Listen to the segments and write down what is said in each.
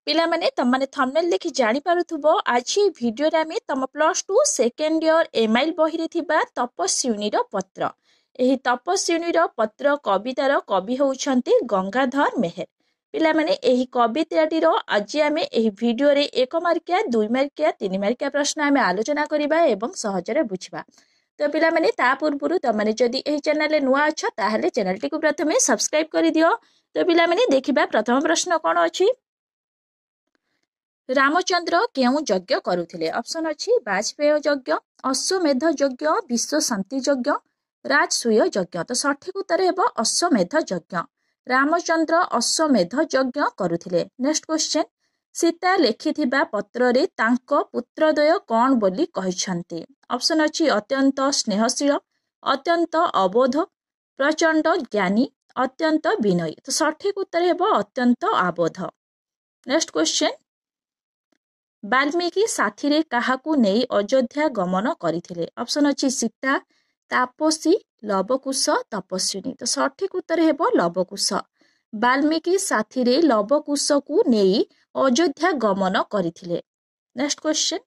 पिला माने तमने थंबनेल देखि जानि पारुथुबो आज वीडियो रे आमे तम +2 सेकेंड इयर एमआईएल बही रे थिबा तपस्विनी रो पत्र एही तपस्विनी रो पत्र कवितार कवि होउछंती गंगाधर मेहर। पिला माने एही कविताटी रो आज आमे एही वीडियो रे 1 मार्किया 2 मार्किया 3 मार्किया प्रश्न आमे आलोचना करिबा एवं सहज रे बुझिबा। तो पिला माने ता पूर्वरु तमने जदि एही चैनल रे नुआ अछ ताहले चैनल टी को प्रथमे सब्सक्राइब करि दियो। तो पिला माने देखिबा प्रथम प्रश्न कोन अछि। रामचंद्र केउ यज्ञ करुथिले? ऑप्शन अछि वाजपेय यज्ञ, अश्वमेध यज्ञ, विश्व शांति यज्ञ, राजसूय यज्ञ। तो सठिक उत्तर हेबो अश्वमेध यज्ञ। रामचंद्र अश्वमेध यज्ञ करुथिले। नेक्स्ट क्वेश्चन, सीता लेखिथिबा पत्र रे तांको पुत्रद्वय कोन बोली कहिसंती? ऑप्शन अछि अत्यंत स्नेहशील, अत्यंत अबोध, प्रचंड ज्ञानी, अत्यंत विनयी। तो सठिक उत्तर हेबो अत्यंत अबोध। नेक्स्ट क्वेश्चन, वाल्मीकि साथी रे काहाकू नेई अयोध्या गमन करिथिले? ऑप्शन अछि सीता, तापसी, लवकुश, तपस्विनी। तो सठिक उत्तर हेबो लवकुश। वाल्मीकि साथी रे लवकुश को नेई अयोध्या गमन करिथिले। नेक्स्ट क्वेश्चन,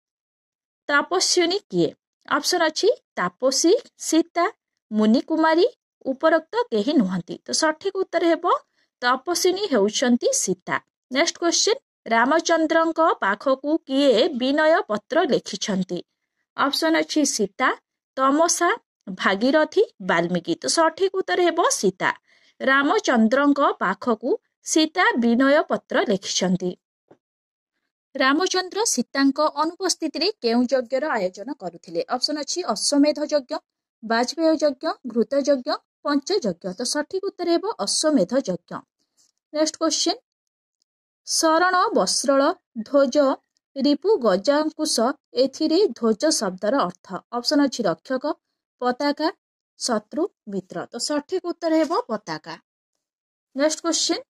तपस्विनी किए? ऑप्शन अछि तापसी, सीता, मुनि कुमारी, उपरोक्त केही नुहंती। तो सठिक उत्तर हेबो तपस्विनी हेउछंती सीता। नेक्स्ट क्वेश्चन, रामचंद्रଙ୍କ पाखकू किए विनय पत्र लेखिछंती? ऑप्शन अछि सीता, तमसा, भागीरथी, वाल्मीकि। तो सठिक उत्तर हेबो सीता। रामचंद्रଙ୍କ पाखकू सीता विनय पत्र लेखिछंती। रामचंद्र सीताଙ୍କ अनुपस्थिति रे केउ यज्ञर आयोजन करुथिले? ऑप्शन अछि अश्वमेध यज्ञ, वाजपेय यज्ञ, घृत यज्ञ, पंच यज्ञ। तो सठिक उत्तर हेबो अश्वमेध यज्ञ। नेक्स्ट क्वेश्चन, शरण वस्त्रल ध्वज रिपु गजांकुश एथिरे ध्वज शब्दर अर्थ? ऑप्शन अछि रक्षक, पताका, शत्रु, मित्र। तो सठिक उत्तर हेबो पताका। नेक्स्ट क्वेश्चन,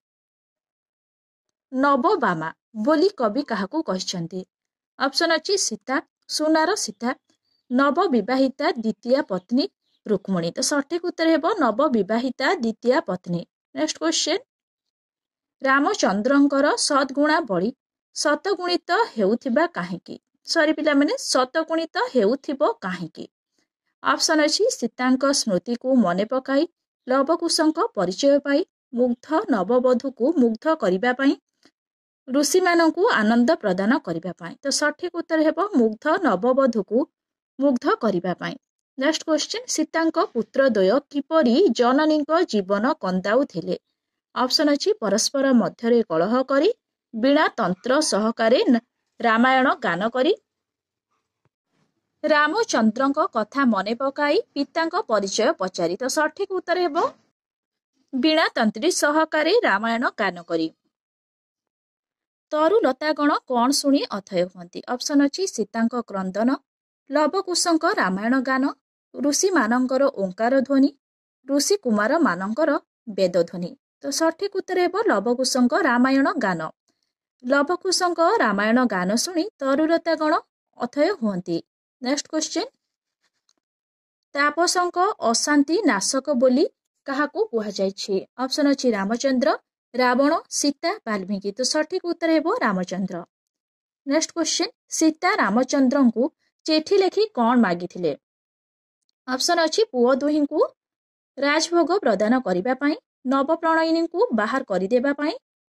नवबामा बोली कवि काहाकू कहिसंती? ऑप्शन अछि सीता, सुनार सीता, नवविवाहिता द्वितीय पत्नी रुक्मिणी। तो सठिक उत्तर हेबो नवविवाहिता द्वितीय पत्नी। नेक्स्ट क्वेश्चन, रामचंद्रंकर सद्गुणावली शतगुणित हेउथिबा काहेकि? सॉरी पिला माने शतगुणित हेउथिबो काहेकि? ऑप्शन अछि सीतांक स्मृति को मने पकाई, लवकुशंक परिचय पाई, मुग्ध नववधू को मुग्ध करिबा पाई, ऋषि मानकू आनंद प्रदान करिबा पाई। तो सठिक उत्तर हेबो मुग्ध नववधू को मुग्ध करिबा पाई। नेक्स्ट क्वेश्चन, सीतांक पुत्रद्वय किपरि जननींक जीवन कंदाउथिले? ऑप्शन अछि परस्पर मध्यरे कलह करी, बीणा तंत्र सहकारे रामायण गान करी, रामचंद्रंक कथा मने पकाई पितांक परिचय पचारी। तो सठिक उत्तर हेबो बीणा तंत्री सहकारे रामायण गान करी। तरुलतागण कोन सुनी अथय हुंती? ऑप्शन अछि सीतांक क्रंदन, लवकुशंक रामायण गान, ऋषि मानंकर ओंकार ध्वनि, ऋषि कुमार मानंकर वेद ध्वनि। तो सठिक उत्तर हेबो लवकुशंक रामायण गान। लवकुशंक रामायण गान सुनी तरुलतागण अथय हुंती। नेक्स्ट क्वेश्चन, तापसंक अशांति नाशक बोली काहाकू कुहा जायछि? ऑप्शन अछि रामचंद्र, रावण, सीता, वाल्मीकि। तो सठिक उत्तर हेबो रामचंद्र। नेक्स्ट क्वेश्चन, सीता रामचंद्रंकू चिठी लेखि कोन मागिथिले? ऑप्शन अछि पुओ दुहिंकू राजभोग प्रदान करिबा पई, नवप्रणयिनी को बाहर करिदेबा पई,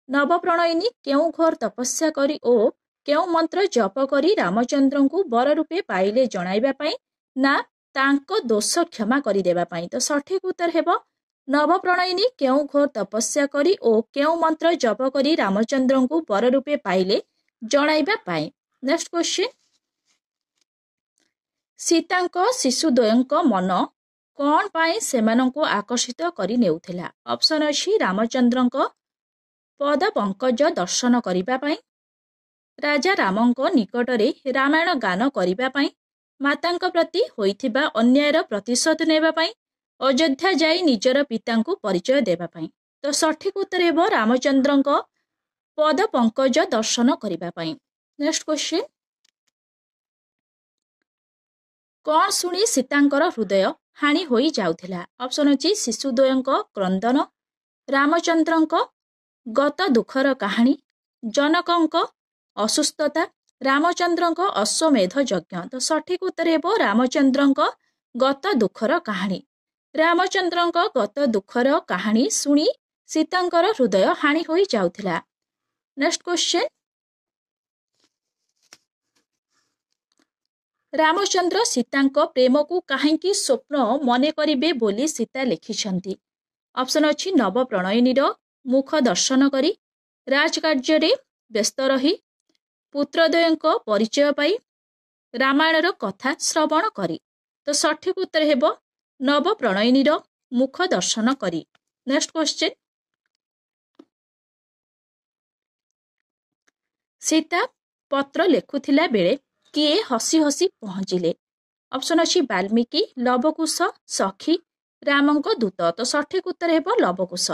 नवप्रणयिनी केउ घोर तपस्या करी ओ केउ मंत्र जप करी रामचंद्रंकू बर रूपे पाइले जणाइबा पई, ना तांको दोष क्षमा करिदेबा पई। तो सठिक उत्तर हेबो नवप्रणयिनी केउ घोर तपस्या करी ओ केउ मंत्र जप करी रामचंद्रंकू बर रूपे पाइले जणाइबा पई। नेक्स्ट क्वेश्चन, सीतांक शिशुद्वयंक मन कोन पाई सेमानंकू आकर्षित करी नेउथिला? ऑप्शन अछि रामचंद्रंक पद पंकज दर्शन करिबा पाई, राजा रामंक निकटरे रामायण गान करिबा पाई, मातांक प्रति होइथिबा अन्यायर प्रतिशोध नेबा पाई, अयोध्या जाई निजर पितांकू परिचय देबा पाई। तो सठिक उत्तर हेबो रामचंद्रंक पद पंकज दर्शन करिबा पाई। नेक्स्ट क्वेश्चन, कोन सुनी सीतांकर हृदय हानि होई जाउथिला? ऑप्शन अछि शिशुद्वयंक क्रंदन, रामचंद्रंक गत दुखर कहानी, जनकଙ୍କ असुस्थता, रामचंद्रଙ୍କ अश्वमेध यज्ञ। तो सठिक उत्तर हेबो रामचंद्रଙ୍କ गत दुखर कहानी। रामचंद्रଙ୍କ गत दुखर कहानी शुणी सीतांकर हृदय हानि होई जाउथिला। नेक्स्ट क्वेश्चन, रामचंद्र सीतांक प्रेम को काहेकि स्वप्न मने करिबे बोली सीता लिखिछंती। ऑप्शन अछि नव प्रणयनीर मुख दर्शन करी, राजकार्य व्यस्त रही, पुत्रद्वयଙ୍କ परिचय पाई, रामायणर कथा श्रवण करी। तो सठिक उत्तर हेबो नव प्रणयनीर मुख दर्शन करी। नेक्स्ट क्वेश्चन, सीता पत्र लेखुथिला बेले किए हसी हसी पहुँचिले। ऑप्शन अछि वाल्मीकि, लवकुश, सखी, रामଙ୍କ दूत। तो सठिक उत्तर हेबो लवकुश।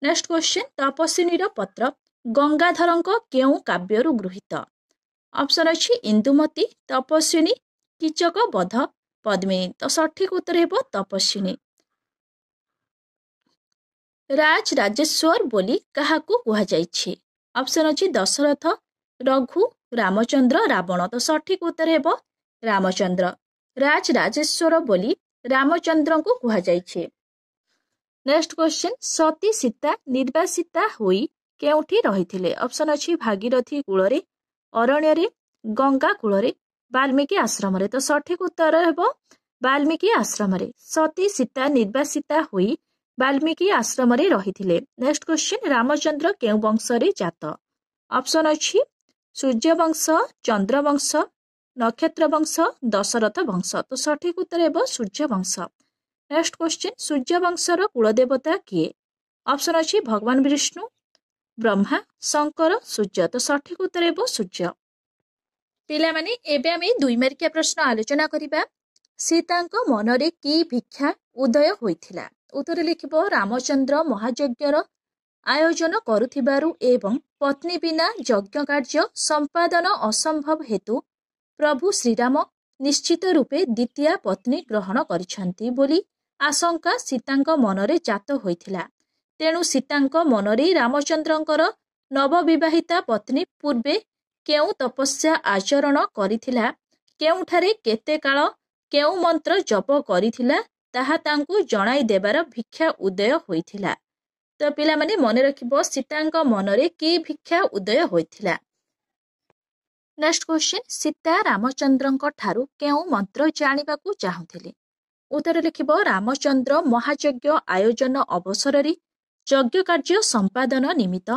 नेक्स्ट क्वेश्चन, तपस्विनीर पत्र गंगाधरଙ୍କ केउं काव्यरु गृहीत। ऑप्शन अछि इंदुमती, तपस्विनी, कीचक बध, पद्मिनी। तो सठिक उत्तर हेबो तपस्विनी। राज राजेश्वर बोली काहाकू कुहा जाइछि। ऑप्शन अछि दशरथ, रघु, रामचंद्र, रावण। तो सठिक उत्तर हेबो रामचंद्र। राज राजेश्वर बोली रामचंद्र को कुहा जाइछि। नेक्स्ट क्वेश्चन, सती सीता निर्वासिता होई केउठी रहिथिले। ऑप्शन अछि भागीरथी कूଳରେ, अरण्यरे, गंगा कूଳରେ, वाल्मीकि आश्रमरे। तो सठिक उत्तर हेबो वाल्मीकि आश्रमरे। सती सीता निर्वासिता होई वाल्मीकि आश्रमरे रहिथिले। नेक्स्ट क्वेश्चन, रामचंद्र केउ वंशरे जात। ऑप्शन अछि सूर्यवंश, चंद्रवंश, नक्षत्र वंश, दशरथ वंश। तो सठिक उत्तर हेबो सूर्यवंश। नेक्स्ट क्वेश्चन, सूर्यवंशर कुलदेवता किए। ऑप्शन अछि भगवान विष्णु, ब्रह्मा, शंकर, सूर्य। तो सठिक उत्तर हेबो सूर्य। पिला माने एबे आमे 2 मार्किया प्रश्न आलोचना करिबा। सीतांक मनरे की भिक्षा उदय होइथिला। उत्तर लिखिबो रामचंद्र महायज्ञर आयोजन करुथिबारु एवं पत्नी बिना यज्ञ कार्य संपादन असंभव हेतु प्रभु श्रीराम निश्चित रूपे द्वितीय पत्नी ग्रहण करिछंती बोली आशंका सीतांक मनरे जात होइथिला। तेणु सीतांक मनरे रामचंद्रंकर नवविवाहिता पत्नी पूर्वे केउ तपस्या आचरण करिथिला, केउठारे केते काल केउ मंत्र जप करिथिला ताहा तांकु जणाई देबार भिक्षा उदय होइथिला। तो पिला माने मने रखिबो सीतांक मनरे की भिक्षा उदय होइथिला। नेक्स्ट क्वेश्चन, सीता रामचंद्रंक ठारू केउ मंत्र जानिबाकू चाहुथिले। उत्तर लिखिबो रामचंद्र महायज्ञ आयोजन अवसररे यज्ञ कार्य संपादन निमित्त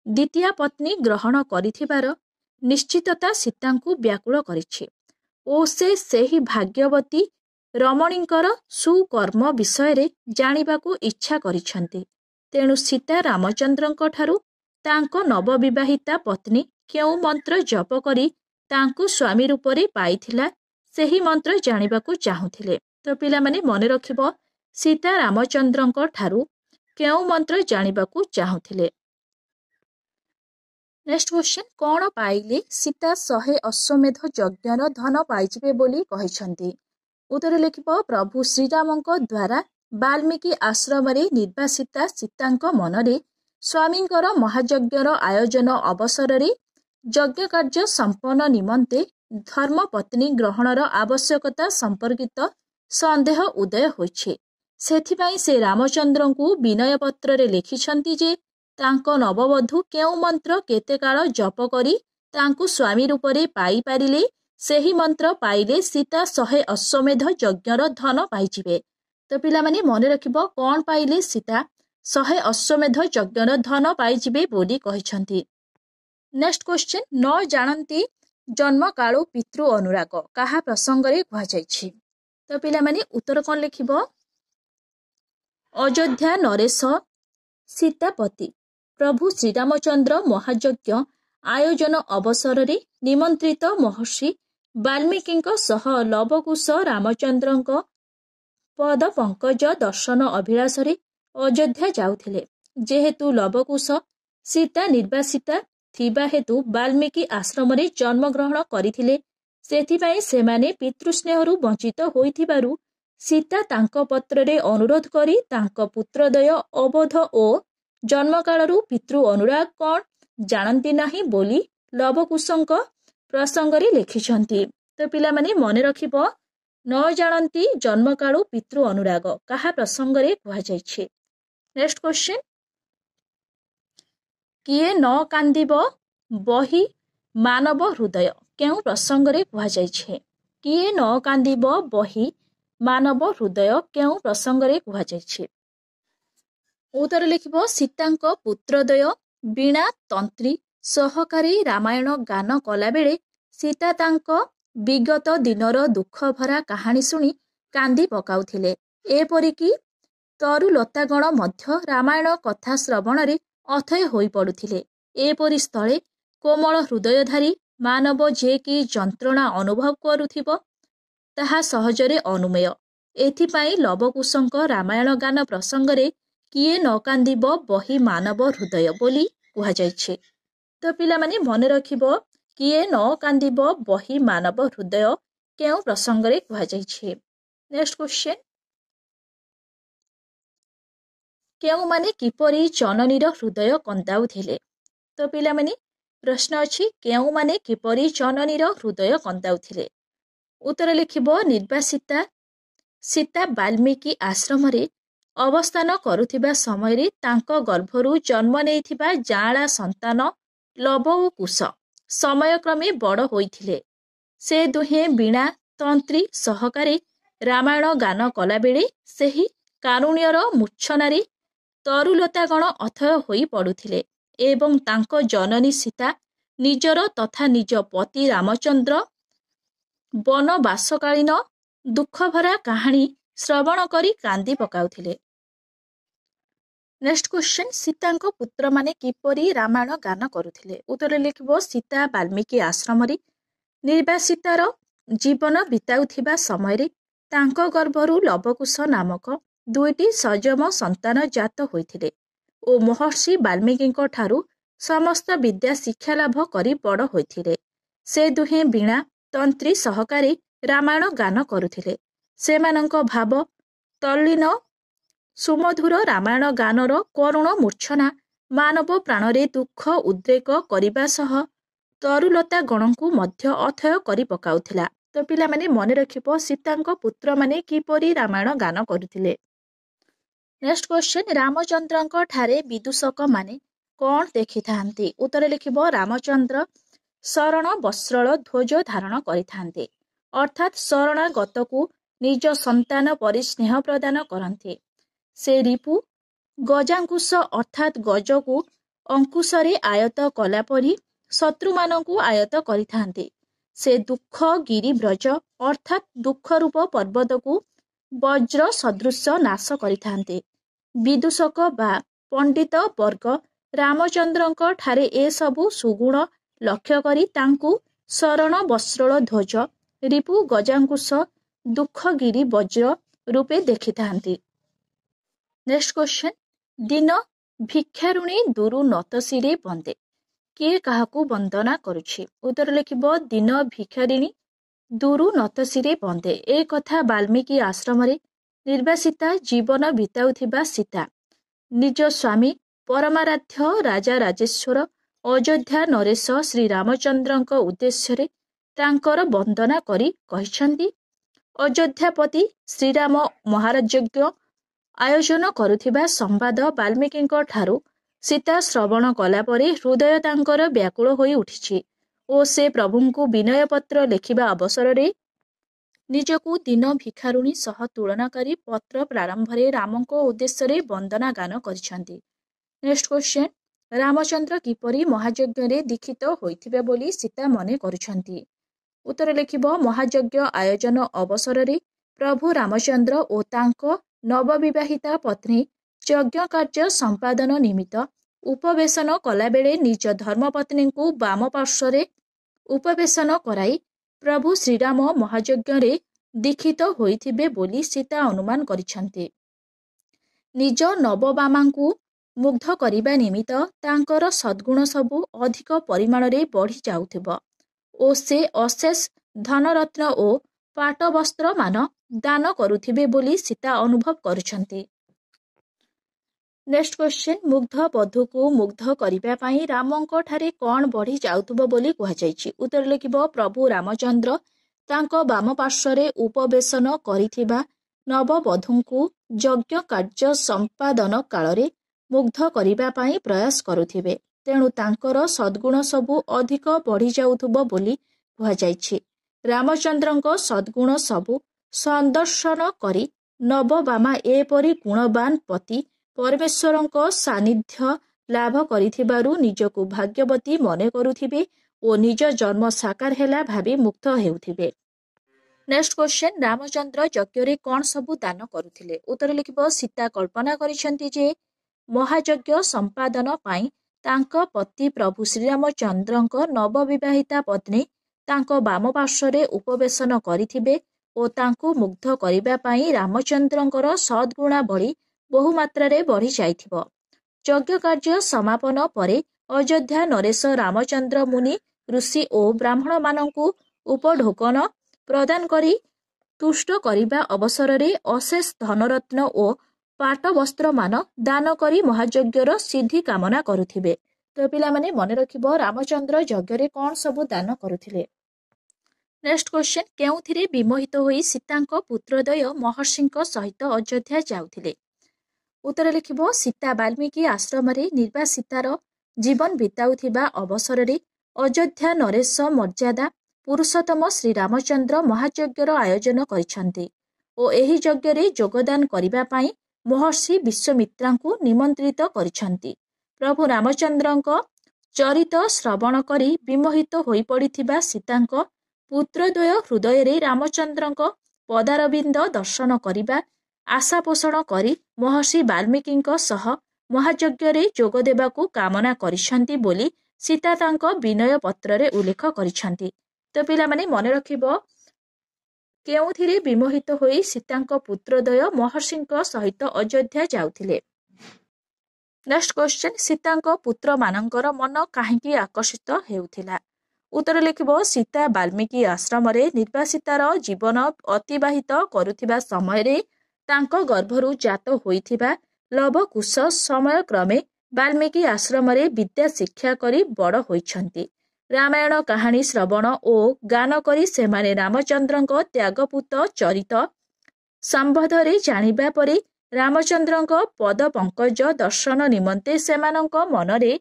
द्वितीय पत्नी ग्रहण करिथिबार निश्चितता सीतांकु व्याकुल करिछि ओ से सेही भाग्यवती रमणींकर सुकर्म विषय जानिबाकू इच्छा करिछंती। तेणु सीता रामचंद्रंक ठारू तांको नवविवाहिता पत्नी केउ मंत्र जप करी तांकु स्वामी रूपरे पाइथिला सेही मंत्र जानिबाकू चाहुथिले। तो पिला माने मने रखिबो सीता रामचंद्रंक ठारू केउ मंत्र जानिबाकू चाहुथिले। नेक्स्ट क्वेश्चन, कौन पाइले सीता 100 अश्वमेध यज्ञर धन पाइजिबे बोली कहिछंती। उत्तर लिखिबो प्रभु श्रीरामंक द्वारा वाल्मीकि आश्रमरे निर्वासिता सीतांक मनरे स्वामींकर महायज्ञर आयोजन अवसररे यज्ञ कार्य संपन्न निमंते धर्मपत्नी ग्रहणर आवश्यकता संपर्कित संदेह उदय होइछे। सेथिपाई से रामचंद्रंकु विनय पत्ररे लिखिछंती जे तांको नववधू केउ मंत्र केते काल जप करी तांकु स्वामी रूपरे पाई पारिले सेही मंत्र पाइले सीता 100 अश्वमेध यज्ञर धन पाइजिबे। तो पिला माने मने रखिबो कोन पाइले सीता 100 अश्वमेध यज्ञर धन पाइजिबे बोली कहिछंती। नेक्स्ट क्वेश्चन, न जानती जन्म काळु पितृ अनुराग काहा प्रसंगरे कुहा जाइछि। तो पिला माने उत्तर कोन लिखिबो अयोध्या नरेश सीतापति प्रभु श्रीरामचंद्र महायज्ञ आयोजन अवसररे निमंत्रित महर्षि वाल्मीकिंक सह लवकुश रामचंद्रंक पद पंकज दर्शन अभिलाषरे अयोध्या जाउथिले। जेहेतु लवकुश सीता निर्वासिता थिबा हेतु वाल्मीकि आश्रमरे जन्म ग्रहण करिथिले सेथिपाई सेमाने पितृस्नेहरु वंचित होइथिबारु सीता तांको पत्ररे अनुरोध करी तांको पुत्रद्वय अवध ओ जन्मकालरू पितृ अनुराग कौन ଜାଣନ୍ତି ନାହିଁ ବୋଲି ଲବକୁଶଙ୍କ ପ୍ରସଙ୍ଗରେ ଲେଖିଛନ୍ତି। ତ ପିଲାମାନେ ମନେ ରଖିବ, ନ ଜାଣନ୍ତି ଜନ୍ମକାଳୁ ପିତୃ ଅନୁରାଗ କାହା ପ୍ରସଙ୍ଗରେ କୁହାଯାଇଛି। ନେକ୍ସଟ କ୍ୱେଶ୍ଚିନ୍, କିଏ ନ କାନ୍ଦିବ ବହି ମାନବ ହୃଦୟ କେଉଁ ପ୍ରସଙ୍ଗରେ କୁହାଯାଇଛି? କିଏ ନ କାନ୍ଦିବ ବହି ମାନବ ହୃଦୟ କେଉଁ ପ୍ରସଙ୍ଗରେ କୁହାଯାଇଛି? ଉତ୍ତର ଲେଖିବ, ସୀତାଙ୍କ ପୁତ୍ରଦ୍ୱୟ ବୀଣା ତନ୍ତ୍ରୀ ସହକାରୀ ରାମାୟଣ ଗାନ କଲାବେଳେ ସୀତା ତାଙ୍କ ବିଗତ ଦିନର ଦୁଃଖ ଭରା କାହାଣୀ ଶୁଣି କାନ୍ଦି ପକାଉଥିଲେ। ଏପରିକି ତରୁଲତାଗଣ ମଧ୍ୟ ରାମାୟଣ କଥା ଶ୍ରବଣରେ ଅଥୟ ହୋଇପଡୁଥିଲେ। ଏପରି ସ୍ଥଳେ କୋମଳ ହୃଦୟଧାରୀ ମାନବ ଯେ କି ଯନ୍ତ୍ରଣା ଅନୁଭବ କରୁଥିବ ତାହା ସହଜରେ ଅନୁମେୟ। ଏଥିପାଇଁ ଲବକୁଶଙ୍କ ରାମାୟଣ ଗାନ ପ୍ରସଙ୍ଗରେ କିଏ ନ କାନ୍ଦିବ ବହି ମାନବ ହୃଦୟ ବୋଲି କୁହାଯାଇଛି। ତ ପିଲାମାନେ ମନେ ରଖିବ, କିଏ ନ କାନ୍ଦିବ ବହି ମାନବ ହୃଦୟ କେଉଁ ପ୍ରସଙ୍ଗରେ କୁହାଯାଇଛି। ନେକ୍ସଟ କ୍ୱେଶ୍ଚିନ୍, କେଉଁମାନେ କିପରି ଜନନୀର ହୃଦୟ କନ୍ଦାଉଥିଲେ? ତ ପିଲାମାନେ ପ୍ରଶ୍ନ ଅଛି, କେଉଁମାନେ କିପରି ଜନନୀର ହୃଦୟ କନ୍ଦାଉଥିଲେ? ଉତ୍ତର ଲେଖିବ, ନିର୍ବାସିତା ସୀତା ବାଲ୍ମୀକି ଆଶ୍ରମରେ ଅବସ୍ଥାନ କରୁଥିବା ସମୟରେ ତାଙ୍କ ଗର୍ଭରୁ ଜନ୍ମ ନେଇଥିବା ଯାଆଁଳା ସନ୍ତାନ ଲବ ଓ କୁଶ ସମୟକ୍ରମେ ବଡ଼ ହୋଇଥିଲେ। ସେ ଦୁହେଁ ବୀଣା ତନ୍ତ୍ରୀ ସହକାରେ ରାମାୟଣ ଗାନ କଲାବେଳେ ସେହି କାରୁଣ୍ୟର ମୂର୍ଚ୍ଛନାରେ ତରୁଲତାଗଣ ଅଥୟ ହୋଇ ପଡୁଥିଲେ ଏବଂ ତାଙ୍କ ଜନନୀ ସୀତା ନିଜର ତଥା ନିଜ ପତି ରାମଚନ୍ଦ୍ର ବନବାସକାଳୀନ ଦୁଃଖଭରା କାହାଣୀ ଶ୍ରବଣ କରି କାନ୍ଦି ପକାଉଥିଲେ। ନେକ୍ସଟ କ୍ୱେଶ୍ଚିନ୍, ସୀତାଙ୍କ ପୁତ୍ରମାନେ କିପରି ରାମାୟଣ ଗାନ କରୁଥିଲେ? ଉତ୍ତର ଲେଖିବ, ସୀତା ବାଲ୍ମୀକି ଆଶ୍ରମରେ ନିର୍ବାସିତାର ଜୀବନ ବିତାଉଥିବା ସମୟରେ ତାଙ୍କ ଗର୍ଭରୁ ଲବକୁଶ ନାମକ ଦୁଇଟି ସଜମ ସନ୍ତାନ ଜାତ ହୋଇଥିଲେ ଓ ମହର୍ଷି ବାଲ୍ମୀକିଙ୍କ ଠାରୁ ସମସ୍ତ ବିଦ୍ୟା ଶିକ୍ଷା ଲାଭ କରି ବଡ଼ ହୋଇଥିଲେ। ସେ ଦୁହେଁ ବୀଣା ତନ୍ତ୍ରୀ ସହକାରେ ରାମାୟଣ ଗାନ କରୁଥିଲେ। ସେମାନଙ୍କ ଭାବ ତଲ୍ଲୀନ ସୁମଧୁର ରାମାୟଣ ଗାନର କରୁଣ ମୂର୍ଚ୍ଛନା ମାନବ ପ୍ରାଣରେ ଦୁଃଖ ଉଦ୍ରେକ କରିବା ସହ ତରୁଲତା ଗଣଙ୍କୁ ମଧ୍ୟ ଅଥୟ କରି ପକାଉଥିଲା। ତ ପିଲାମାନେ ମନେ ରଖିବ, ସୀତାଙ୍କ ପୁତ୍ରମାନେ କିପରି ରାମାୟଣ ଗାନ କରୁଥିଲେ। ନେକ୍ସଟ କ୍ୱେଶ୍ଚିନ୍, ରାମଚନ୍ଦ୍ରଙ୍କ ଠାରେ ବିଦୂଷକ ମାନେ କଣ ଦେଖିଥାନ୍ତି? ଉତ୍ତର ଲେଖିବ, ରାମଚନ୍ଦ୍ର ଶରଣ ବସ୍ତ୍ରଳ ଧ୍ୱଜ ଧାରଣ କରିଥାନ୍ତି, ଅର୍ଥାତ୍ ଶରଣାଗତକୁ ନିଜ ସନ୍ତାନ ପରି ସ୍ନେହ ପ୍ରଦାନ କରନ୍ତି। ସେ ରିପୁ ଗଜାଙ୍କୁଶ ଅର୍ଥାତ୍ ଗଜକୁ ଅଙ୍କୁଶରେ ଆୟତ କଲା ପରି ଶତ୍ରୁମାନଙ୍କୁ ଆୟତ କରିଥାନ୍ତି। ସେ ଦୁଃଖ ଗିରିବ୍ରଜ ଅର୍ଥାତ୍ ଦୁଃଖରୂପ ପର୍ବତକୁ ବଜ୍ର ସଦୃଶ ନାଶ କରିଥାନ୍ତି। ବିଦୂଷକ ବା ପଣ୍ଡିତ ବର୍ଗ ରାମଚନ୍ଦ୍ରଙ୍କ ଠାରେ ଏସବୁ ସୁଗୁଣ ଲକ୍ଷ୍ୟ କରି ତାଙ୍କୁ ଶରଣ ବସ୍ତ୍ରଳ ଧ୍ୱଜ, ରିପୁ ଗଜାଙ୍କୁଶ, ଦୁଃଖଗିରି ବଜ୍ର ରୂପେ ଦେଖିଥାନ୍ତି। ନେକ୍ସଟ କ୍ୱେଶ୍ଚିନ୍, ଦିନ ଭିକ୍ଷାରୁଣୀ ଦୁରୁ ନତଶିରେ ବନ୍ଦେ କିଏ କାହାକୁ ବନ୍ଦନା କରୁଛି? ଉତ୍ତର ଲେଖିବ, ଦିନ ଭିକ୍ଷାରିଣୀ ଦୁରୁ ନତଶିରେ ବନ୍ଦେ। ଏ କଥା ବାଲ୍ମୀକି ଆଶ୍ରମରେ ନିର୍ବାସିତା ଜୀବନ ବିତାଉଥିବା ସୀତା ନିଜ ସ୍ୱାମୀ ପରମାରାଧ୍ୟ ରାଜା ରାଜେଶ୍ୱର ଅଯୋଧ୍ୟା ନରେଶ ଶ୍ରୀରାମଚନ୍ଦ୍ରଙ୍କ ଉଦ୍ଦେଶ୍ୟରେ ତାଙ୍କର ବନ୍ଦନା କରି କହିଛନ୍ତି। ଅଯୋଧ୍ୟାପତି ଶ୍ରୀରାମ ମହାରାଜଜ୍ଞ ଆୟୋଜନ କରୁଥିବା ସମ୍ବାଦ ବାଲ୍ମୀକିଙ୍କ ଠାରୁ ସୀତା ଶ୍ରବଣ କଲା ପରେ ହୃଦୟ ତାଙ୍କର ବ୍ୟାକୁଳ ହୋଇ ଉଠିଛି ଓ ସେ ପ୍ରଭୁଙ୍କୁ ବିନୟ ପତ୍ର ଲେଖିବା ଅବସରରେ ନିଜକୁ ଦିନ ଭିକ୍ଷାରୁଣୀ ସହ ତୁଳନା କରି ପତ୍ର ପ୍ରାରମ୍ଭରେ ରାମଙ୍କ ଉଦ୍ଦେଶ୍ୟରେ ବନ୍ଦନା ଗାନ କରିଛନ୍ତି। ନେକ୍ସଟ କ୍ୱେଶ୍ଚିନ୍, ରାମଚନ୍ଦ୍ର କିପରି ମହାଯଜ୍ଞରେ ଦୀକ୍ଷିତ ହୋଇଥିବେ ବୋଲି ସୀତା ମନେ କରୁଛନ୍ତି? ଉତ୍ତର ଲେଖିବ, ମହାଯଜ୍ଞ ଆୟୋଜନ ଅବସରରେ ପ୍ରଭୁ ରାମଚନ୍ଦ୍ର ଓ ତାଙ୍କ ନବବିବାହିତା ପତ୍ନୀ ଯଜ୍ଞ କାର୍ଯ୍ୟ ସମ୍ପାଦନ ନିମିତ୍ତ ଉପବେଶନ କଲାବେଳେ ନିଜ ଧର୍ମପତ୍ନୀଙ୍କୁ ବାମ ପାର୍ଶ୍ୱରେ ଉପବେଶନ କରାଇ ପ୍ରଭୁ ଶ୍ରୀରାମ ମହାଯଜ୍ଞରେ ଦୀକ୍ଷିତ ହୋଇଥିବେ ବୋଲି ସୀତା ଅନୁମାନ କରିଛନ୍ତି। ନିଜ ନବବାମାଙ୍କୁ ମୁଗ୍ଧ କରିବା ନିମିତ୍ତ ତାଙ୍କର ସଦ୍ଗୁଣ ସବୁ ଅଧିକ ପରିମାଣରେ ବଢ଼ି ଯାଉଥିବ ଓ ସେ ଅଶେଷ ଧନରତ୍ନ ଓ ପାଟବସ୍ତ୍ରମାନ ଦାନ କରୁଥିବେ ବୋଲି ସୀତା ଅନୁଭବ କରୁଛନ୍ତି। नेक्स्ट क्वेश्चन मुग्ध बधू को मुग्ध करने पाई रामंको ठारे कौन बढ़ी जाउथुबो बोली कुहाଯାଇଛି। उत्तर लिखिबो प्रभु रामचंद्र तांको बाम पार्श्वरे उपवेशन करिथिबा नवबधूଙ୍କୁ यज्ञ कार्य संपादन काଳରେ मुग्ध करने पाई प्रयास करुथिबे। तेणु तांकर सद्गुण सबु अधिक बढ़ी जाउथुबो बोली कुहाଯାଇଛି। रामचंद्रଙ୍କ सद्गुण सबु संदर्शन करी नवबामा एपरि गुणवान पति परमेश्वरଙ୍କ सानिध्य लाभ करिथिबारु निजକୁ भाग्यवती मने करुथिबे ओ निज जन्म साकार हेला भाबी मुक्त हेउथिबे। नेक्स्ट क्वेश्चन रामचंद्र यज्ञ कौन सबु दान करुथिले। उत्तर लिखिबो सीता कल्पना करिसेंती जे महायज्ञ संपादन पाई तांको पति प्रभु श्रीरामचंद्रଙ୍କ नवविवाहिता पत्नी तांको बाम पार्श्वरे उपवेशन करिथिबे ओ तांको मुग्ध करिबा पाई रामचंद्रଙ୍କର सद्गुणा बढी बहु मात्रारे बढ़ी जाइथिबो। यज्ञ कार्य समापन परे अयोध्या नरेश रामचंद्र मुनि ऋषि ओ ब्राह्मण मानंकु उपढोकन प्रदान करी तुष्ट करिबा अवसररे अशेष धनरत्न ओ पाट वस्त्र मान दान करी महायज्ञर सिद्धि कामना करुथिबे। तो पिला माने मने रखिबो रामचंद्र यज्ञ कौन सबु दान करुथिले। नेक्स्ट क्वेश्चन केउथिरे विमोहित होई सीतांको पुत्रद्वय महर्षिंक सहित अयोध्या जाउथिले। उत्तर लिखिबो सीता वाल्मीकि आश्रम निर्वासितार जीवन बिताउथिबा अवसररे अयोध्या नरेश मर्यादा पुरुषोत्तम श्रीरामचंद्र महायज्ञर आयोजन करिसंती ओ एही यज्ञरे योगदान करिबा पाई महर्षि विश्वामित्रांकु निमंत्रित करिसंती। प्रभु रामचंद्रଙ୍କ चरित श्रवण करी विमोहित होई पड़िथिबा सीतांक पुत्रद्वय हृदय रामचंद्रଙ୍କ पदारविंद दर्शन करिबा आशा पोषण करी महर्षि वाल्मीकिंक सह महायज्ञरे जोग देबाकू कामना करिसंती बोली सीता तांको विनय पत्ररे उल्लेख करिसंती। तो पिला माने मने रखिबो केउथिरे विमोहित होई सीतांक पुत्रद्वय महर्षिंक सहित अयोध्या जाउथिले। नेक्स्ट क्वेश्चन सीतांक पुत्र मानंकर मन काहेकि आकर्षित हेउथिला। उत्तर लिखिबो सीता वाल्मीकि आश्रम निर्वासितार जीवन अतिबाहित करुथिबा समयरे तांको गर्भरु जात होइथिबा लवकुश समय क्रमे वाल्मीकि आश्रम विद्या शिक्षा करी बड़ होइछंती। रामायण कहानी श्रवण ओ गान करी सेमाने रामचंद्रଙ୍କ त्यागपूत चरित संबंधरे जानिबा परे रामचंद्रଙ୍କ पद पंकज दर्शन निमंते सेमानଙ୍କ मनरे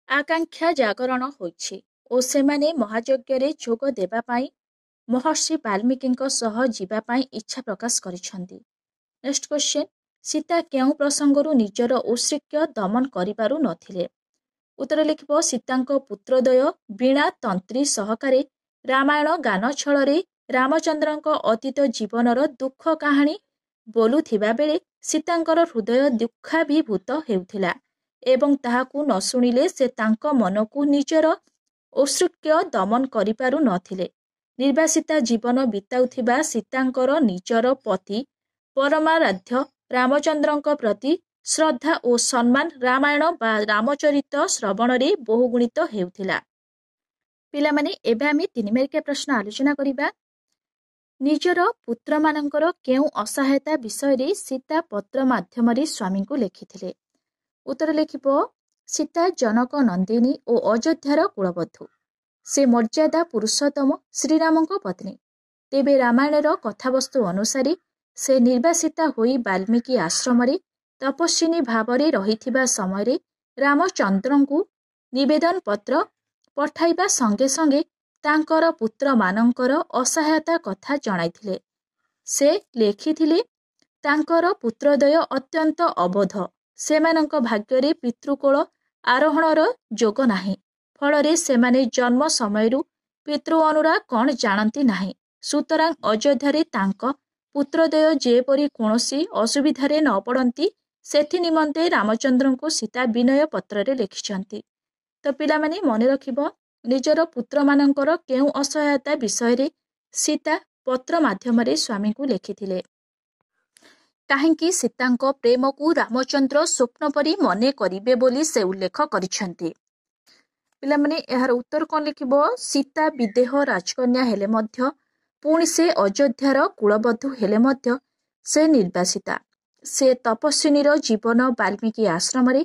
आकांक्षा जागरण होइछि ओ सेमाने महायज्ञरे जोग देबा पाई महर्षि वाल्मीकिंक सह जीवा पाई इच्छा प्रकाश करिसंती। नेक्स्ट क्वेश्चन सीता केउ प्रसंगरु निजर औत्सुक्य दमन करिपारु नथिले। उत्तर लिखिबो सीतांक पुत्रद्वय वीणा तंत्री सहकारे रामायण गान छଳରେ रामचंद्रଙ୍କ अतीत जीवनर दुख कहानी बोलुथिबा बेले सीतांकर हृदय दुःखाभिभूत हेउथिला एवं ताहाकू न शुणिले से तांक मनकू निजर औत्सुक्य दमन करिपारु नथिले। निर्वासिता जीवन बिताउथिबा सीतांकर निजर पति परमाराध्य रामचंद्रଙ୍କ प्रति श्रद्धा और सम्मान रामायण बा रामचरित श्रवण बहुगुणित हेउथिला। पिला माने एबे आमे 3 मार्किया प्रश्न आलोचना करिबा। निजर पुत्र मानंकर केउ असहायता विषय रे सीता पत्र माध्यम रे स्वामी को लेखिथिले। उत्तर लिखिबो सीता जनक नंदिनी और अयोध्यार कुलबधू से मर्यादा पुरुषोत्तम श्रीरामଙ୍କ पत्नी। तेबे रामायणर कथावस्तु अनुसारी से निर्वासिता होई वाल्मीकि आश्रम तपस्विनी भावरे रहिथिबा समय रामचंद्रଙ୍କୁ निवेदन पत्र पठाइबा संगे संगे तांकर पुत्र मानंकर असहायता कथा जणाइथिले। से लेखिथिले तांकर पुत्रद्वय अत्यंत अबोध सेमानंक भाग्ୟରେ पितृकोल आरोहणर जोग नाही फଳରେ सेमाने जन्म समयरु पितृ अनुराग कौन जानती नाही। सुतरां अयोध्यारे तांक पुत्रद्वय जेपरि कौनसी असुविधारे न पड़ती सेथि निमंते रामचंद्रଙ୍କୁ सीता विनय पत्र लिखिछंती। तो पिला माने मने रखिबो निजर पुत्र मानंकर केउ असहायता विषय रे सीता पत्र माध्यम रे स्वामी को लिखिथिले। काहेकि सीतांक प्रेम को रामचंद्र स्वप्न परि मने करिवे बोली से उल्लेख करिछंती। पिला माने एहार उत्तर कोन लिखिबो सीता विदेह राजकन्या हेले मध्य पुणी से अयोध्यार कुलबधू हेले मध्य से निर्वासिता ସେ ତପସ୍ୱିନୀର ଜୀବନ ବାଲ୍ମୀକି ଆଶ୍ରମରେ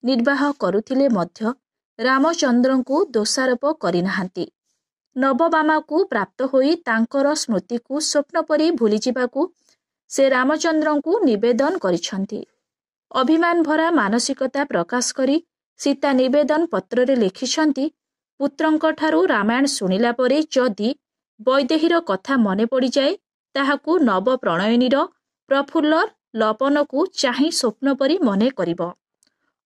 ନିର୍ବାହ କରୁଥିଲେ ମଧ୍ୟ ରାମଚନ୍ଦ୍ରଙ୍କୁ ଦୋଷାରୋପ କରିନାହାନ୍ତି। ନବବାମାକୁ ପ୍ରାପ୍ତ ହୋଇ ତାଙ୍କର ସ୍ମୃତିକୁ ସ୍ୱପ୍ନ ପରି ଭୁଲିଯିବାକୁ ସେ ରାମଚନ୍ଦ୍ରଙ୍କୁ ନିବେଦନ କରିଛନ୍ତି। ଅଭିମାନ ଭରା ମାନସିକତା ପ୍ରକାଶ କରି ସୀତା ନିବେଦନ ପତ୍ରରେ ଲେଖିଛନ୍ତି, ପୁତ୍ରଙ୍କଠାରୁ ରାମାୟଣ ଶୁଣିଲା ପରେ ଯଦି ବୈଦେହୀର କଥା ମନେ ପଡ଼ିଯାଏ, ତାହାକୁ ନବ ପ୍ରଣୟିନୀର ପ୍ରଫୁଲ୍ଲ ଲପନକୁ ଚାହିଁ ସ୍ୱପ୍ନ ପରି ମନେ କରିବ।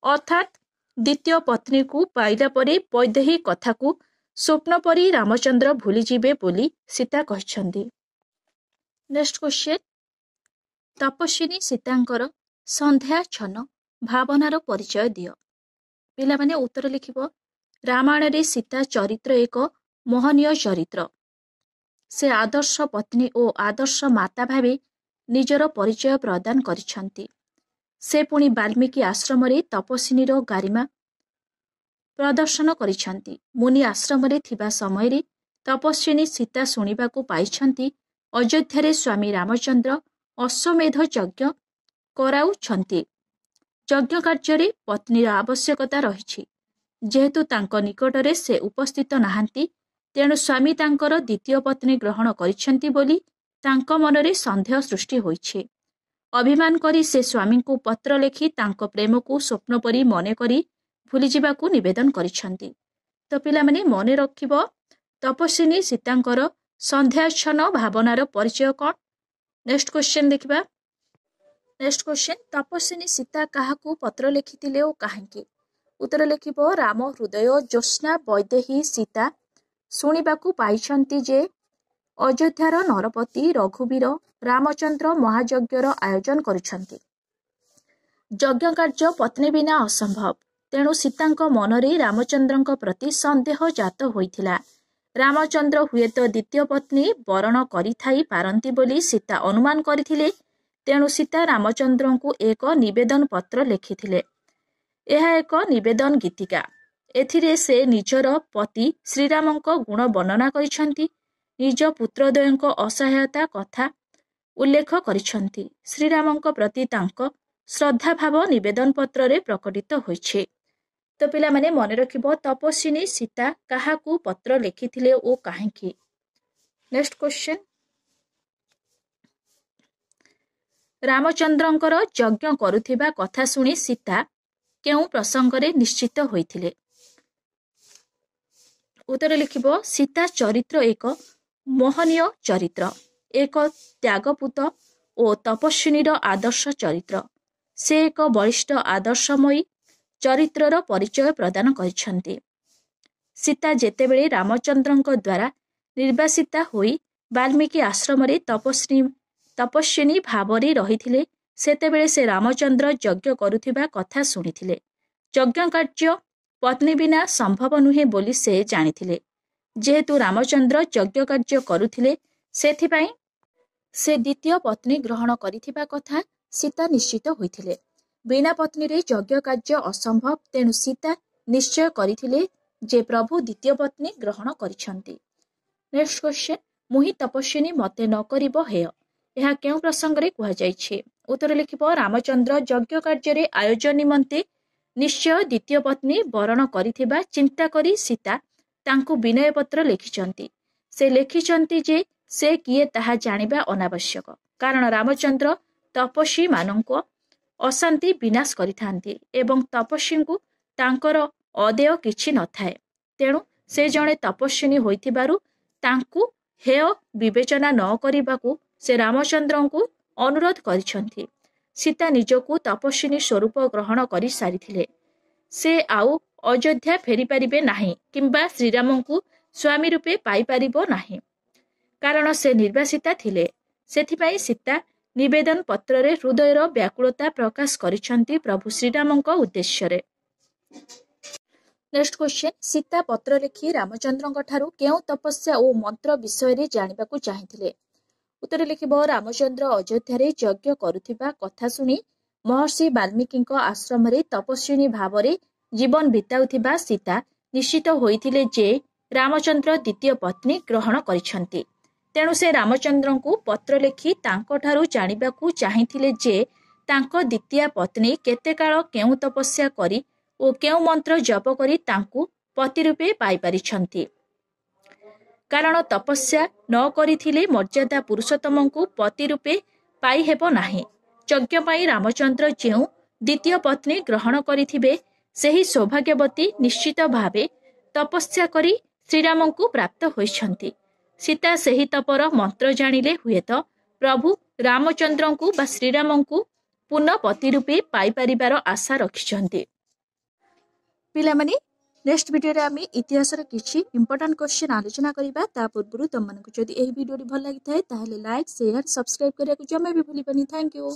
ଅର୍ଥାତ୍ ଦ୍ୱିତୀୟ ପତ୍ନୀକୁ ପାଇଲା ପରେ ବୈଦେହୀ କଥାକୁ ସ୍ୱପ୍ନ ପରି ରାମଚନ୍ଦ୍ର ଭୁଲିଯିବେ ବୋଲି ସୀତା କହିଛନ୍ତି। ନେକ୍ସଟ କ୍ୱେଶ୍ଚନ, ତପସ୍ୱିନୀ ସୀତାଙ୍କର ସନ୍ଧ୍ୟାଚ୍ଛନ୍ନ ଭାବନାର ପରିଚୟ ଦିଅ। ପିଲାମାନେ ଉତ୍ତର ଲେଖିବ। ରାମାୟଣରେ ସୀତା ଚରିତ୍ର ଏକ ମୋହନୀୟ ଚରିତ୍ର। ସେ ଆଦର୍ଶ ପତ୍ନୀ ଓ ଆଦର୍ଶ ମାତା ଭାବେ ନିଜର ପରିଚୟ ପ୍ରଦାନ କରିଛନ୍ତି। ସେ ପୁଣି ବାଲ୍ମୀକି ଆଶ୍ରମରେ ତପସ୍ୱିନୀର ଗାରିମା ପ୍ରଦର୍ଶନ କରିଛନ୍ତି। ମୁନି ଆଶ୍ରମରେ ଥିବା ସମୟରେ ତପସ୍ୱିନୀ ସୀତା ଶୁଣିବାକୁ ପାଇଛନ୍ତି ଅଯୋଧ୍ୟାରେ ସ୍ୱାମୀ ରାମଚନ୍ଦ୍ର ଅଶ୍ୱମେଧ ଯଜ୍ଞ କରାଉଛନ୍ତି। ଯଜ୍ଞ କାର୍ଯ୍ୟରେ ପତ୍ନୀର ଆବଶ୍ୟକତା ରହିଛି। ଯେହେତୁ ତାଙ୍କ ନିକଟରେ ସେ ଉପସ୍ଥିତ ନାହାନ୍ତି, ତେଣୁ ସ୍ୱାମୀ ତାଙ୍କର ଦ୍ୱିତୀୟ ପତ୍ନୀ ଗ୍ରହଣ କରିଛନ୍ତି ବୋଲି ତାଙ୍କ ମନରେ ସନ୍ଦେହ ସୃଷ୍ଟି ହୋଇଛି। ଅଭିମାନ କରି ସେ ସ୍ୱାମୀଙ୍କୁ ପତ୍ର ଲେଖି ତାଙ୍କ ପ୍ରେମକୁ ସ୍ୱପ୍ନ ପରି ମନେ କରି ଭୁଲିଯିବାକୁ ନିବେଦନ କରିଛନ୍ତି। ତ ପିଲାମାନେ ମନେ ରଖିବ, ତପସ୍ୱିନୀ ସୀତାଙ୍କର ସନ୍ଧ୍ୟାଚ୍ଛନ୍ନ ଭାବନାର ପରିଚୟ କ'ଣ? ନେକ୍ସଟ କ୍ୱେଶ୍ଚନ ଦେଖିବା। ନେକ୍ସଟ କ୍ୱେଶ୍ଚନ, ତପସ୍ୱିନୀ ସୀତା କାହାକୁ ପତ୍ର ଲେଖିଥିଲେ ଓ କାହିଁକି? ଉତ୍ତର ଲେଖିବ। ରାମ ହୃଦୟ ଜ୍ୟୋତ୍ସ୍ନା ବୈଦେହୀ ସୀତା ଶୁଣିବାକୁ ପାଇଛନ୍ତି ଯେ ଅଯୋଧ୍ୟାର ନରପତି ରଘୁବୀର ରାମଚନ୍ଦ୍ର ମହାଯଜ୍ଞର ଆୟୋଜନ କରୁଛନ୍ତି। ଯଜ୍ଞ କାର୍ଯ୍ୟ ପତ୍ନୀ ବିନା ଅସମ୍ଭବ। ତେଣୁ ସୀତାଙ୍କ ମନରେ ରାମଚନ୍ଦ୍ରଙ୍କ ପ୍ରତି ସନ୍ଦେହ ଜାତ ହୋଇଥିଲା। ରାମଚନ୍ଦ୍ର ହୁଏତ ଦ୍ୱିତୀୟ ପତ୍ନୀ ବରଣ କରିଥାଇ ପାରନ୍ତି ବୋଲି ସୀତା ଅନୁମାନ କରିଥିଲେ। ତେଣୁ ସୀତା ରାମଚନ୍ଦ୍ରଙ୍କୁ ଏକ ନିବେଦନ ପତ୍ର ଲେଖିଥିଲେ। ଏହା ଏକ ନିବେଦନ ଗୀତିକା। ଏଥିରେ ସେ ନିଜର ପତି ଶ୍ରୀରାମଙ୍କ ଗୁଣ ବର୍ଣ୍ଣନା କରିଛନ୍ତି। ନିଜ ପୁତ୍ରଦ୍ୱୟଙ୍କ ଅସହାୟତା କଥା ଉଲ୍ଲେଖ କରିଛନ୍ତି। ଶ୍ରୀରାମଙ୍କ ପ୍ରତି ତାଙ୍କ ଶ୍ରଦ୍ଧାଭାବ ନିବେଦନ ପତ୍ରରେ ପ୍ରକଟିତ ହୋଇଛି। ତ ପିଲାମାନେ ମନେ ରଖିବ, ତପସ୍ୱିନୀ ସୀତା କାହାକୁ ପତ୍ର ଲେଖିଥିଲେ ଓ କାହିଁକି? ନେକ୍ସଟ କ୍ୱେଶ୍ଚନ, ରାମଚନ୍ଦ୍ରଙ୍କର ଯଜ୍ଞ କରୁଥିବା କଥା ଶୁଣି ସୀତା କେଉଁ ପ୍ରସଙ୍ଗରେ ନିଶ୍ଚିତ ହୋଇଥିଲେ? ଉତ୍ତର ଲେଖିବ। ସୀତା ଚରିତ୍ର ଏକ ମୋହନୀୟ ଚରିତ୍ର। ଏକ ତ୍ୟାଗପୂତ ଓ ତପସ୍ୱିନୀର ଆଦର୍ଶ ଚରିତ୍ର। ସେ ଏକ ବଳିଷ୍ଠ ଆଦର୍ଶମୟୀ ଚରିତ୍ରର ପରିଚୟ ପ୍ରଦାନ କରିଛନ୍ତି। ସୀତା ଯେତେବେଳେ ରାମଚନ୍ଦ୍ରଙ୍କ ଦ୍ୱାରା ନିର୍ବାସିତା ହୋଇ ବାଲ୍ମୀକି ଆଶ୍ରମରେ ତପସ୍ୱିନୀ ଭାବରେ ରହିଥିଲେ, ସେତେବେଳେ ସେ ରାମଚନ୍ଦ୍ର ଯଜ୍ଞ କରୁଥିବା କଥା ଶୁଣିଥିଲେ। ଯଜ୍ଞ କାର୍ଯ୍ୟ ପତ୍ନୀ ବିନା ସମ୍ଭବ ନୁହେଁ ବୋଲି ସେ ଜାଣିଥିଲେ। ଯେହେତୁ ରାମଚନ୍ଦ୍ର ଯଜ୍ଞ କାର୍ଯ୍ୟ କରୁଥିଲେ, ସେଥିପାଇଁ ସେ ଦ୍ୱିତୀୟ ପତ୍ନୀ ଗ୍ରହଣ କରିଥିବା କଥା ସୀତା ନିଶ୍ଚିତ ହୋଇଥିଲେ। ବିନା ପତ୍ନୀରେ ଯଜ୍ଞ କାର୍ଯ୍ୟ ଅସମ୍ଭବ। ତେଣୁ ସୀତା ନିଶ୍ଚୟ କରିଥିଲେ ଯେ ପ୍ରଭୁ ଦ୍ୱିତୀୟ ପତ୍ନୀ ଗ୍ରହଣ କରିଛନ୍ତି। ନେକ୍ସଟ କ୍ୱେଶ୍ଚନ, ମୁହିଁ ତପସ୍ୱିନୀ ମତେ ନ କରିବ ହେୟ। ଏହା କେଉଁ ପ୍ରସଙ୍ଗରେ କୁହାଯାଇଛି? ଉତ୍ତର ଲେଖିବ। ରାମଚନ୍ଦ୍ର ଯଜ୍ଞ କାର୍ଯ୍ୟରେ ଆୟୋଜନ ନିମନ୍ତେ ନିଶ୍ଚୟ ଦ୍ୱିତୀୟ ପତ୍ନୀ ବରଣ କରିଥିବା ଚିନ୍ତା କରି ସୀତା ତାଙ୍କୁ ବିନୟ ପତ୍ର ଲେଖିଛନ୍ତି। ସେ ଲେଖିଛନ୍ତି ଯେ ସେ କିଏ ତାହା ଜାଣିବା ଅନାବଶ୍ୟକ। କାରଣ ରାମଚନ୍ଦ୍ର ତପସ୍ୱୀମାନଙ୍କ ଅଶାନ୍ତି ବିନାଶ କରିଥାନ୍ତି ଏବଂ ତପସ୍ୱୀଙ୍କୁ ତାଙ୍କର ଅଦେୟ କିଛି ନଥାଏ। ତେଣୁ ସେ ଜଣେ ତପସ୍ୱିନୀ ହୋଇଥିବାରୁ ତାଙ୍କୁ ହେୟ ବିବେଚନା ନ କରିବାକୁ ସେ ରାମଚନ୍ଦ୍ରଙ୍କୁ ଅନୁରୋଧ କରିଛନ୍ତି। ସୀତା ନିଜକୁ ତପସ୍ୱିନୀ ସ୍ୱରୂପ ଗ୍ରହଣ କରି ସାରିଥିଲେ। ସେ ଆଉ ଅଯୋଧ୍ୟା ଫେରିପାରିବେ ନାହିଁ କିମ୍ବା ଶ୍ରୀରାମଙ୍କୁ ସ୍ୱାମୀ ରୂପେ ପାଇପାରିବ ନାହିଁ, କାରଣ ସେ ନିର୍ବାସିତା ଥିଲେ। ସେଥିପାଇଁ ସୀତା ନିବେଦନ ପତ୍ରରେ ହୃଦୟର ବ୍ୟାକୁଳତା ପ୍ରକାଶ କରିଛନ୍ତି ପ୍ରଭୁ ଶ୍ରୀରାମଙ୍କ ଉଦ୍ଦେଶ୍ୟରେ। ନେକ୍ସଟ କ୍ୱେଶ୍ଚନ, ସୀତା ପତ୍ର ଲେଖି ରାମଚନ୍ଦ୍ରଙ୍କ ଠାରୁ କେଉଁ ତପସ୍ୟା ଓ ମନ୍ତ୍ର ବିଷୟରେ ଜାଣିବାକୁ ଚାହିଁଥିଲେ? ଉତ୍ତର ଲେଖିବ। ରାମଚନ୍ଦ୍ର ଅଯୋଧ୍ୟାରେ ଯଜ୍ଞ କରୁଥିବା କଥା ଶୁଣି ମହର୍ଷି ବାଲ୍ମୀକିଙ୍କ ଆଶ୍ରମରେ ତପସ୍ୱିନୀ ଭାବରେ ଜୀବନ ବିତାଉଥିବା ସୀତା ନିଶ୍ଚିତ ହୋଇଥିଲେ ଯେ ରାମଚନ୍ଦ୍ର ଦ୍ୱିତୀୟ ପତ୍ନୀ ଗ୍ରହଣ କରିଛନ୍ତି। ତେଣୁ ସେ ରାମଚନ୍ଦ୍ରଙ୍କୁ ପତ୍ର ଲେଖି ତାଙ୍କଠାରୁ ଜାଣିବାକୁ ଚାହିଁଥିଲେ ଯେ ତାଙ୍କ ଦ୍ୱିତୀୟା ପତ୍ନୀ କେତେ କାଳ କେଉଁ ତପସ୍ୟା କରି ଓ କେଉଁ ମନ୍ତ୍ର ଜପ କରି ତାଙ୍କୁ ପତି ରୂପେ ପାଇପାରିଛନ୍ତି। କାରଣ ତପସ୍ୟା ନ କରିଥିଲେ ମର୍ଯ୍ୟାଦା ପୁରୁଷୋତ୍ତମଙ୍କୁ ପତି ରୂପେ ପାଇହେବ ନାହିଁ। ଯଜ୍ଞ ପାଇଁ ରାମଚନ୍ଦ୍ର ଯେଉଁ ଦ୍ୱିତୀୟ ପତ୍ନୀ ଗ୍ରହଣ କରିଥିବେ ସେହି ସୌଭାଗ୍ୟବତୀ ନିଶ୍ଚିତ ଭାବେ ତପସ୍ୟା କରି ଶ୍ରୀରାମଙ୍କୁ ପ୍ରାପ୍ତ ହୋଇଛନ୍ତି। ସୀତା ସେହି ତପର ମନ୍ତ୍ର ଜାଣିଲେ ହୁଏତ ପ୍ରଭୁ ରାମଚନ୍ଦ୍ରଙ୍କୁ ବା ଶ୍ରୀରାମଙ୍କୁ ପୁନଃ ପତି ରୂପେ ପାଇପାରିବାର ଆଶା ରଖିଛନ୍ତି। ପିଲାମାନେ ନେକ୍ସଟ ଭିଡ଼ିଓରେ ଆମେ ଇତିହାସର କିଛି ଇମ୍ପୋର୍ଟାଣ୍ଟ କ୍ୱେଶ୍ଚିନ୍ ଆଲୋଚନା କରିବା। ତା ପୂର୍ବରୁ ତମମାନଙ୍କୁ ଯଦି ଏହି ଭିଡ଼ିଓଟି ଭଲ ଲାଗିଥାଏ ତାହେଲେ ଲାଇକ୍, ସେୟାର, ସବସ୍କ୍ରାଇବ୍ କରିବାକୁ ଜମା ବି ଭୁଲିବନି। Thank you.